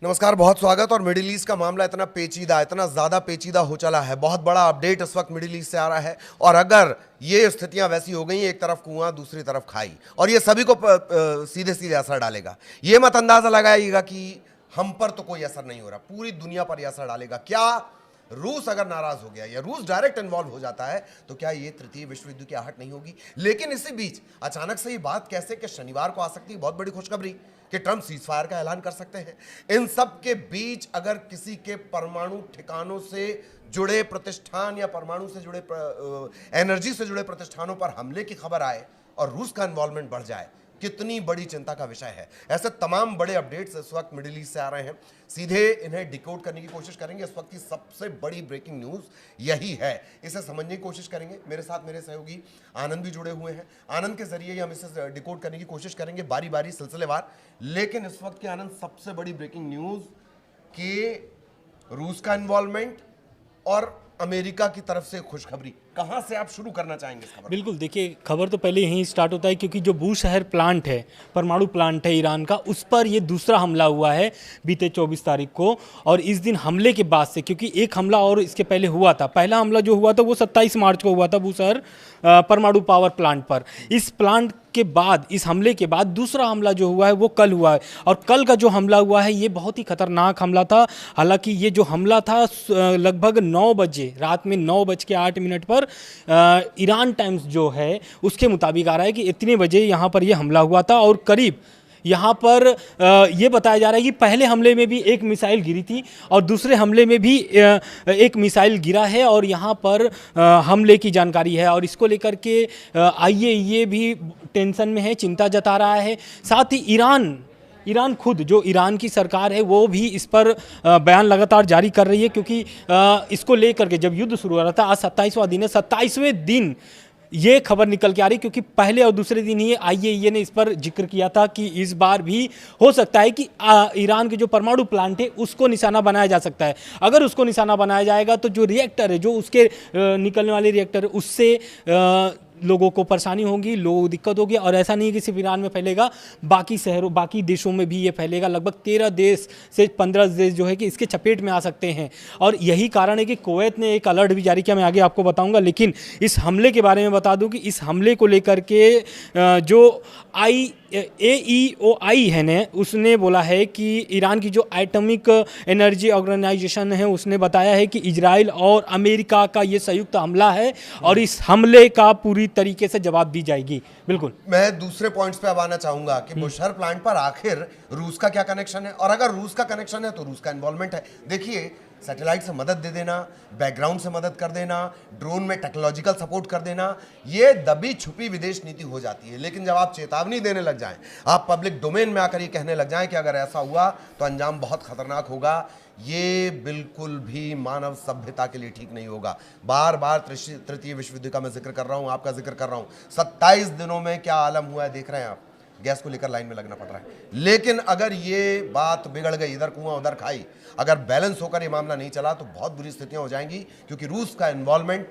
नमस्कार, बहुत स्वागत। और मिडिल ईस्ट का मामला इतना पेचीदा, इतना ज़्यादा पेचीदा हो चला है। बहुत बड़ा अपडेट इस वक्त मिडिल ईस्ट से आ रहा है। और अगर ये स्थितियां वैसी हो गई, एक तरफ कुआं दूसरी तरफ खाई, और ये सभी को सीधे सीधे असर डालेगा। ये मत अंदाजा लगाइएगा कि हम पर तो कोई असर नहीं हो रहा, पूरी दुनिया पर यह असर डालेगा। क्या रूस अगर नाराज हो गया या रूस डायरेक्ट इन्वॉल्व हो जाता है तो क्या ये तृतीय विश्व युद्ध की आहट नहीं होगी? लेकिन इसी बीच अचानक से ये बात कैसे कि शनिवार को आ सकती है बहुत बड़ी खुशखबरी कि ट्रंप सीज फायर का ऐलान कर सकते हैं। इन सब के बीच अगर किसी के परमाणु ठिकानों से जुड़े प्रतिष्ठान या परमाणु से जुड़े एनर्जी से जुड़े प्रतिष्ठानों पर हमले की खबर आए और रूस का इन्वॉल्वमेंट बढ़ जाए, कितनी बड़ी चिंता का विषय है। ऐसे तमाम बड़े अपडेट्स इस वक्त मिडिल ईस्ट से आ रहे हैं। सीधे इन्हें डिकोड करने की कोशिश करेंगे। इस वक्त की सबसे बड़ी ब्रेकिंग न्यूज़ यही है, इसे समझने की कोशिश करेंगे। मेरे साथ मेरे सहयोगी आनंद भी जुड़े हुए हैं। आनंद के जरिए हम इसे डिकोड करने की कोशिश करेंगे बारी बारी, सिलसिलेवार। लेकिन इस वक्त की आनंद सबसे बड़ी ब्रेकिंग न्यूज़ कि रूस का इन्वॉल्वमेंट और अमेरिका की तरफ से खुशखबरी, कहां से आप शुरू करना चाहेंगे इस खबर? बिल्कुल, देखिए खबर तो पहले यहीं स्टार्ट होता है क्योंकि जो बूशहर प्लांट है, परमाणु प्लांट है ईरान का, उस पर ये दूसरा हमला हुआ है बीते 24 तारीख को। और इस दिन हमले के बाद से, क्योंकि एक हमला और इसके पहले हुआ था, पहला हमला जो हुआ था वो 27 मार्च को हुआ था बूशहर परमाणु पावर प्लांट पर। इस प्लांट के बाद, इस हमले के बाद दूसरा हमला जो हुआ है वो कल हुआ है। और कल का जो हमला हुआ है ये बहुत ही खतरनाक हमला था। हालांकि ये जो हमला था लगभग 9 बजे, रात में 9:08 पर ईरान टाइम्स जो है उसके मुताबिक आ रहा है कि इतने बजे यहाँ पर ये हमला हुआ था। और करीब यहाँ पर ये बताया जा रहा है कि पहले हमले में भी एक मिसाइल गिरी थी और दूसरे हमले में भी एक मिसाइल गिरा है और यहाँ पर हमले की जानकारी है। और इसको लेकर के आईएईए भी टेंशन में है, चिंता जता रहा है। साथ ही ईरान खुद, जो ईरान की सरकार है, वो भी इस पर बयान लगातार जारी कर रही है। क्योंकि इसको लेकर के जब युद्ध शुरू हो रहा था, आज 27वां दिन है, 27वें दिन ये खबर निकल के आ रही, क्योंकि पहले और दूसरे दिन ही आईएईए ने इस पर जिक्र किया था कि इस बार भी हो सकता है कि ईरान के जो परमाणु प्लांट है उसको निशाना बनाया जा सकता है। अगर उसको निशाना बनाया जाएगा तो जो रिएक्टर है, जो उसके निकलने वाले रिएक्टर है, उससे लोगों को परेशानी होगी, लोगों को दिक्कत होगी। और ऐसा नहीं कि सिर्फ ईरान में फैलेगा, बाकी शहरों, बाकी देशों में भी ये फैलेगा। लगभग 13 देश से 15 देश जो है कि इसके चपेट में आ सकते हैं। और यही कारण है कि कुवैत ने एक अलर्ट भी जारी किया, मैं आगे आपको बताऊंगा। लेकिन इस हमले के बारे में बता दूं कि इस हमले को लेकर के जो AEOI है ने, उसने बोला है कि ईरान की जो एटॉमिक एनर्जी ऑर्गेनाइजेशन है उसने बताया है कि इजराइल और अमेरिका का ये संयुक्त हमला है और इस हमले का पूरी तरीके से जवाब दी जाएगी। बिल्कुल, मैं दूसरे पॉइंट्स पे अब आना चाहूंगा कि बुशहर प्लांट पर आखिर रूस का क्या कनेक्शन है, और अगर रूस का कनेक्शन है तो रूस का इन्वॉल्वमेंट है। देखिए, सैटेलाइट से मदद दे देना, बैकग्राउंड से मदद कर देना, ड्रोन में टेक्नोलॉजिकल सपोर्ट कर देना, ये दबी छुपी विदेश नीति हो जाती है। लेकिन जब आप चेतावनी देने लग जाएं, आप पब्लिक डोमेन में आकर ये कहने लग जाएं कि अगर ऐसा हुआ तो अंजाम बहुत खतरनाक होगा, ये बिल्कुल भी मानव सभ्यता के लिए ठीक नहीं होगा। बार बार तृतीय विश्व युद्ध का मैं जिक्र कर रहा हूं, आपका जिक्र कर रहा हूं। 27 दिनों में क्या आलम हुआ है देख रहे हैं आप। गैस को लेकर लाइन में लगना पड़ रहा है। लेकिन अगर ये बात बिगड़ गई, इधर कुआं उधर खाई, अगर बैलेंस होकर ये मामला नहीं चला तो बहुत बुरी स्थितियां हो जाएंगी, क्योंकि रूस का इन्वॉल्वमेंट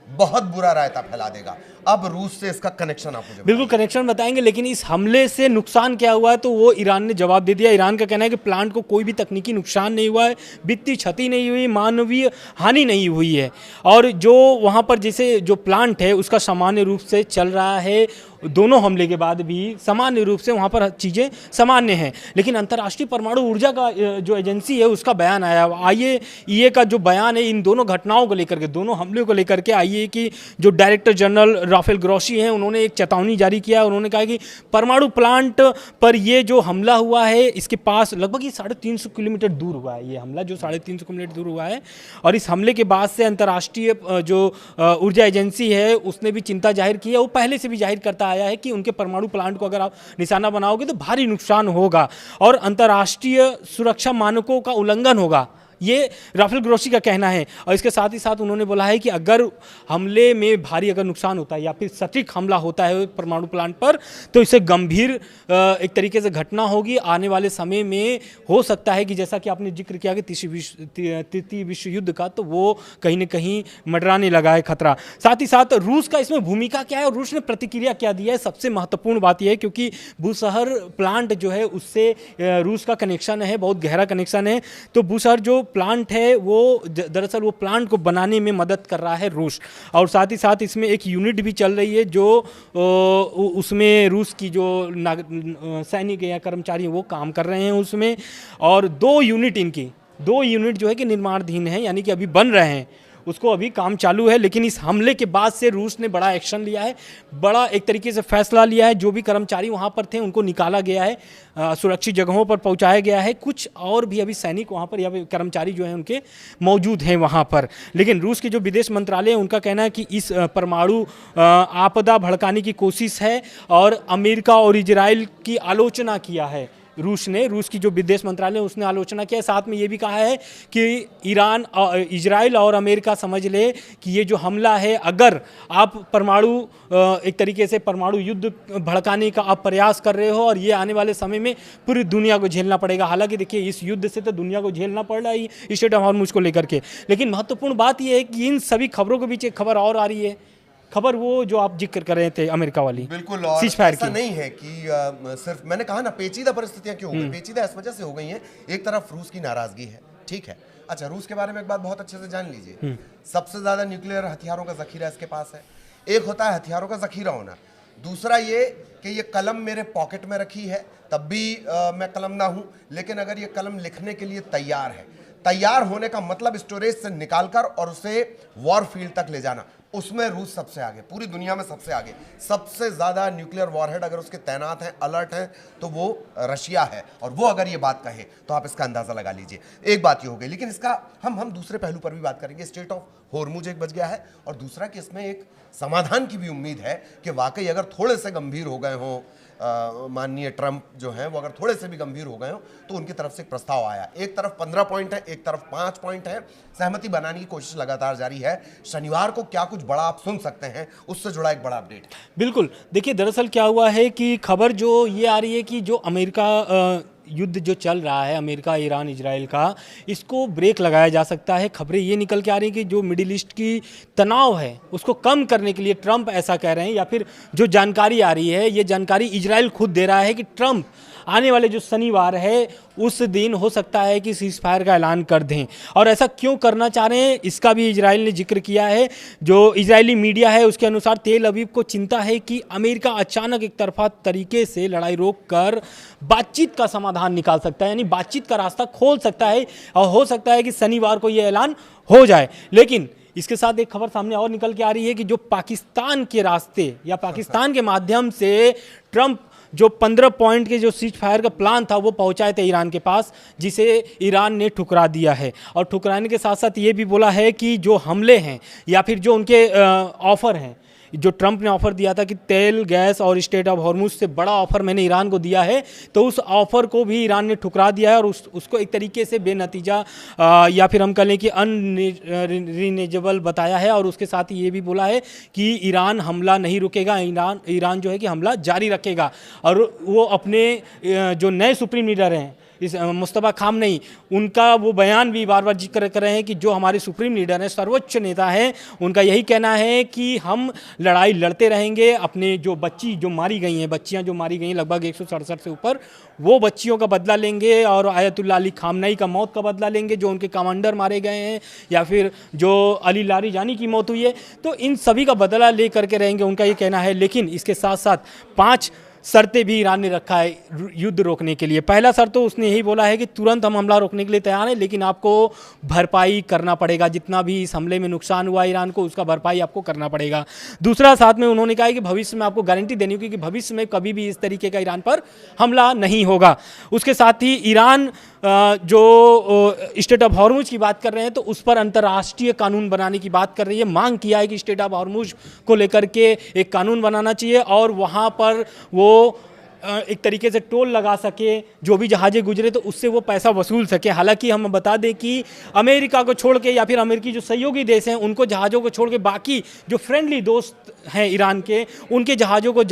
बहुत बुरा रायता फैला देगा। अब रूस से इसका कनेक्शन आप मुझे बिल्कुल कनेक्शन बताएंगे। लेकिन इस हमले से नुकसान क्या हुआ है तो वो ईरान ने जवाब दे दिया। ईरान का कहना है कि प्लांट को कोई भी तकनीकी नुकसान नहीं हुआ है, वित्तीय क्षति नहीं हुई, मानवीय हानि नहीं हुई है। और जो वहाँ पर जैसे जो प्लांट है उसका सामान्य रूप से चल रहा है, दोनों हमले के बाद भी सामान्य रूप से वहाँ पर चीज़ें सामान्य हैं। लेकिन अंतर्राष्ट्रीय परमाणु ऊर्जा का जो एजेंसी है उसका बयान आया, आईएईए का जो बयान है इन दोनों घटनाओं को लेकर के, दोनों हमले को लेकर के, आईएईए की जो डायरेक्टर जनरल राफेल ग्रोसी हैं उन्होंने एक चेतावनी जारी किया। उन्होंने कहा कि परमाणु प्लांट पर ये जो हमला हुआ है इसके पास लगभग ये 350 किलोमीटर दूर हुआ है, ये हमला जो 350 किलोमीटर दूर हुआ है। और इस हमले के बाद से अंतर्राष्ट्रीय जो ऊर्जा एजेंसी है उसने भी चिंता जाहिर की है। वो पहले से भी जाहिर करता आया है कि उनके परमाणु प्लांट को अगर आप निशाना बनाओगे तो भारी नुकसान होगा और अंतर्राष्ट्रीय सुरक्षा मानकों का उल्लंघन होगा। ये राफेल ग्रोसी का कहना है। और इसके साथ ही साथ उन्होंने बोला है कि अगर हमले में भारी अगर नुकसान होता है या फिर सटीक हमला होता है परमाणु प्लांट पर, तो इससे गंभीर एक तरीके से घटना होगी। आने वाले समय में हो सकता है कि जैसा कि आपने जिक्र किया कि तृतीय विश्व युद्ध का, तो वो कहीं ना कहीं मंडराने लगा है खतरा। साथ ही साथ रूस का इसमें भूमिका क्या है और रूस ने प्रतिक्रिया क्या दी है, सबसे महत्वपूर्ण बात यह है क्योंकि बूशहर प्लांट जो है उससे रूस का कनेक्शन है, बहुत गहरा कनेक्शन है। तो बूशहर जो प्लांट है वो दरअसल वो प्लांट को बनाने में मदद कर रहा है रूस। और साथ ही साथ इसमें एक यूनिट भी चल रही है जो उसमें रूस की जो सैनिक या कर्मचारी वो काम कर रहे हैं उसमें। और दो यूनिट जो है कि निर्माणाधीन है, यानी कि अभी बन रहे हैं, उसको अभी काम चालू है। लेकिन इस हमले के बाद से रूस ने बड़ा एक्शन लिया है, बड़ा एक तरीके से फैसला लिया है। जो भी कर्मचारी वहाँ पर थे उनको निकाला गया है, सुरक्षित जगहों पर पहुँचाया गया है। कुछ और भी अभी सैनिक वहाँ पर या कर्मचारी जो हैं उनके मौजूद हैं वहाँ पर। लेकिन रूस के जो विदेश मंत्रालय है उनका कहना है कि इस परमाणु आपदा भड़काने की कोशिश है और अमेरिका और इजराइल की आलोचना किया है रूस की जो विदेश मंत्रालय है उसने आलोचना किया है। साथ में ये भी कहा है कि इजराइल और अमेरिका समझ ले कि ये जो हमला है, अगर आप एक तरीके से परमाणु युद्ध भड़काने का आप प्रयास कर रहे हो और ये आने वाले समय में पूरी दुनिया को झेलना पड़ेगा। हालांकि देखिए इस युद्ध से तो दुनिया को झेलना पड़ रहा है स्ट्रेट ऑफ हॉर्मुज को लेकर के, लेकिन महत्वपूर्ण बात यह है कि इन सभी खबरों के बीच एक खबर और आ रही है, खबर वो जो आप जिक्र कर रहे थे अमेरिका वाली। बिल्कुल, और ऐसा नहीं है कि सिर्फ मैंने कहा ना पेचीदा परिस्थितियां क्यों हो गई, पेचीदा इस वजह से हो गई हैं। एक तरफ रूस की नाराजगी है, ठीक है। अच्छा, रूस के बारे में एक बात बहुत अच्छे से जान लीजिए, सबसे ज्यादा न्यूक्लियर हथियारों का जखीरा इसके पास है। एक होता है हथियारों का जखीरा होना, दूसरा ये कि ये कलम मेरे पॉकेट में रखी है तब भी मैं कलम ना हूं, लेकिन अगर ये कलम लिखने के लिए तैयार है, तैयार होने का मतलब स्टोरेज से निकालकर और उसे वॉर फील्ड तक ले जाना, उसमें रूस सबसे आगे, पूरी दुनिया में सबसे आगे। सबसे ज्यादा न्यूक्लियर वॉरहेड अगर उसके तैनात हैं, अलर्ट हैं, तो वो रशिया है। और वो अगर ये बात कहे तो आप इसका अंदाजा लगा लीजिए। एक बात ये हो गई, लेकिन इसका हम दूसरे पहलू पर भी बात करेंगे। स्ट्रेट ऑफ होर्मुज एक बच गया है, और दूसरा कि इसमें एक समाधान की भी उम्मीद है कि वाकई अगर थोड़े से गंभीर हो गए हों माननीय ट्रंप जो हैं, वो अगर थोड़े से भी गंभीर हो गए हो तो उनकी तरफ से एक प्रस्ताव आया। एक तरफ 15 पॉइंट है, एक तरफ 5 पॉइंट है। सहमति बनाने की कोशिश लगातार जारी है। शनिवार को क्या कुछ बड़ा आप सुन सकते हैं, उससे जुड़ा एक बड़ा अपडेट है। बिल्कुल, देखिए दरअसल क्या हुआ है कि खबर जो ये आ रही है कि जो अमेरिका युद्ध जो चल रहा है, अमेरिका ईरान इजराइल का, इसको ब्रेक लगाया जा सकता है। खबरें ये निकल के आ रही हैं कि जो मिडिल ईस्ट की तनाव है उसको कम करने के लिए ट्रंप ऐसा कह रहे हैं, या फिर जो जानकारी आ रही है ये जानकारी इजराइल खुद दे रहा है कि ट्रंप आने वाले जो शनिवार है उस दिन हो सकता है कि सीज फायर का ऐलान कर दें। और ऐसा क्यों करना चाह रहे हैं इसका भी इजराइल ने जिक्र किया है। जो इजरायली मीडिया है उसके अनुसार तेल अवीव को चिंता है कि अमेरिका अचानक एक तरफा तरीके से लड़ाई रोककर बातचीत का समाधान निकाल सकता है, यानी बातचीत का रास्ता खोल सकता है, और हो सकता है कि शनिवार को यह ऐलान हो जाए। लेकिन इसके साथ एक खबर सामने और निकल के आ रही है कि जो पाकिस्तान के रास्ते या पाकिस्तान के माध्यम से ट्रंप जो 15 पॉइंट के जो सीज फायर का प्लान था वो पहुंचाए थे ईरान के पास, जिसे ईरान ने ठुकरा दिया है। और ठुकराने के साथ साथ ये भी बोला है कि जो हमले हैं या फिर जो उनके ऑफर हैं, जो ट्रंप ने ऑफर दिया था कि तेल, गैस और स्ट्रेट ऑफ हॉर्मुज से बड़ा ऑफर मैंने ईरान को दिया है, तो उस ऑफर को भी ईरान ने ठुकरा दिया है और उसको एक तरीके से बेनतीजा या फिर हम कह लें कि अनरिजनेबल बताया है। और उसके साथ ही ये भी बोला है कि ईरान हमला नहीं रुकेगा, ईरान जो है कि हमला जारी रखेगा। और वो अपने जो नए सुप्रीम लीडर हैं इस मुस्तफा खामनेई, उनका वो बयान भी बार बार जिक्र कर रहे हैं कि जो हमारे सुप्रीम लीडर हैं, सर्वोच्च नेता हैं, उनका यही कहना है कि हम लड़ाई लड़ते रहेंगे। अपने जो बच्चियां जो मारी गई हैं लगभग 167 से ऊपर, वो बच्चियों का बदला लेंगे और आयतुल्लाह अली खामनेई का मौत का बदला लेंगे, जो उनके कमांडर मारे गए हैं, या फिर जो अली लारीजानी की मौत हुई है, तो इन सभी का बदला ले करके रहेंगे, उनका ये कहना है। लेकिन इसके साथ साथ 5 शर्तें भी ईरान ने रखा है युद्ध रोकने के लिए। पहला शर्त तो उसने यही बोला है कि तुरंत हम हमला रोकने के लिए तैयार हैं, लेकिन आपको भरपाई करना पड़ेगा, जितना भी इस हमले में नुकसान हुआ ईरान को उसका भरपाई आपको करना पड़ेगा। दूसरा, साथ में उन्होंने कहा है कि भविष्य में आपको गारंटी देनी होगी कि भविष्य में कभी भी इस तरीके का ईरान पर हमला नहीं होगा। उसके साथ ही ईरान जो स्ट्रेट ऑफ हॉर्मुज की बात कर रहे हैं तो उस पर अंतर्राष्ट्रीय कानून बनाने की बात कर रही है। मांग किया है कि स्ट्रेट ऑफ हॉर्मुज को लेकर के एक कानून बनाना चाहिए और वहाँ पर वो एक तरीके से टोल लगा सके, जो भी जहाज़ें गुजरे तो उससे वो पैसा वसूल सके। हालांकि हम बता दें कि अमेरिका को छोड़ के या फिर अमेरिकी जो सहयोगी देश हैं उनको जहाज़ों को छोड़ के बाकी जो फ्रेंडली दोस्त हैं ईरान के, उनके जहाज़ों को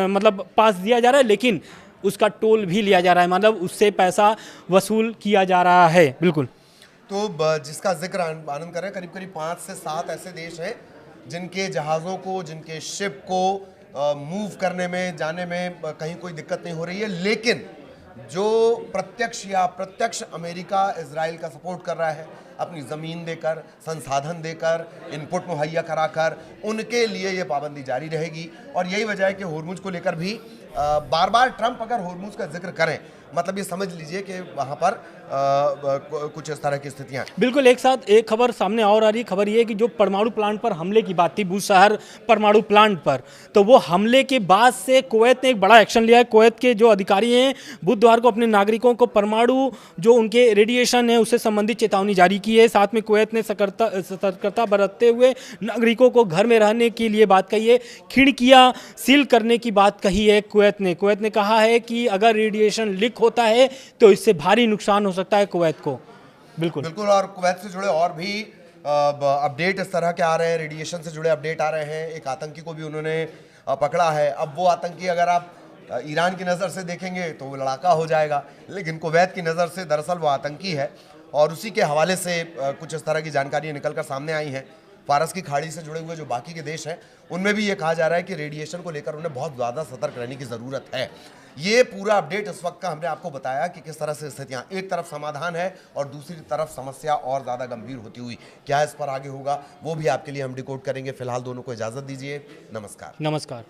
मतलब पास दिया जा रहा है, लेकिन उसका टोल भी लिया जा रहा है, मतलब उससे पैसा वसूल किया जा रहा है। बिल्कुल। तो जिसका जिक्र आनंद कर रहे हैं, करीब करीब 5 से 7 ऐसे देश हैं जिनके जहाज़ों को, जिनके शिप को मूव करने में, जाने में कहीं कोई दिक्कत नहीं हो रही है। लेकिन जो प्रत्यक्ष या अप्रत्यक्ष अमेरिका इजराइल का सपोर्ट कर रहा है, अपनी ज़मीन देकर, संसाधन देकर, इनपुट मुहैया कराकर, उनके लिए ये पाबंदी जारी रहेगी। और यही वजह है कि होर्मुज को लेकर भी बार बार ट्रंप अगर होर्मुज का जिक्र करें, मतलब ये समझ लीजिए कि वहाँ पर कुछ इस तरह की स्थितियाँ। बिल्कुल, एक साथ एक खबर सामने और आ रही है। खबर ये है कि जो परमाणु प्लांट पर हमले की बात थी, बूशहर परमाणु प्लांट पर, तो वो हमले के बाद से कुवैत ने एक बड़ा एक्शन लिया है। कुवैत के जो अधिकारी हैं बुधवार को अपने नागरिकों को परमाणु जो उनके रेडिएशन है उससे संबंधित चेतावनी जारी की है। साथ में कुवैत ने सतर्कता बरतते हुए नागरिकों को घर में रहने के लिए बात कही है, खिड़कियाँ सील करने की बात कही है। कुवैत ने कहा है कि अगर रेडिएशन लीक होता है तो इससे भारी नुकसान हो सकता है कुवैत को। बिल्कुल। और कुवैत से जुड़े और भी अपडेट इस तरह के आ रहे हैं, रेडिएशन से जुड़े अपडेट आ रहे हैं। एक आतंकी को भी उन्होंने पकड़ा है। अब वो आतंकी अगर आप ईरान की नज़र से देखेंगे तो वो लड़ाका हो जाएगा, लेकिन कुवैत की नज़र से दरअसल वो आतंकी है। और उसी के हवाले से कुछ इस तरह की जानकारी निकल कर सामने आई हैं। फारस की खाड़ी से जुड़े हुए जो बाकी के देश हैं उनमें भी ये कहा जा रहा है कि रेडिएशन को लेकर उन्हें बहुत ज़्यादा सतर्क रहने की ज़रूरत है। ये पूरा अपडेट इस वक्त का हमने आपको बताया कि किस तरह से स्थितियाँ, एक तरफ समाधान है और दूसरी तरफ समस्या और ज़्यादा गंभीर होती हुई। क्या इस पर आगे होगा वो भी आपके लिए हम डिकोड करेंगे। फिलहाल दोनों को इजाज़त दीजिए। नमस्कार।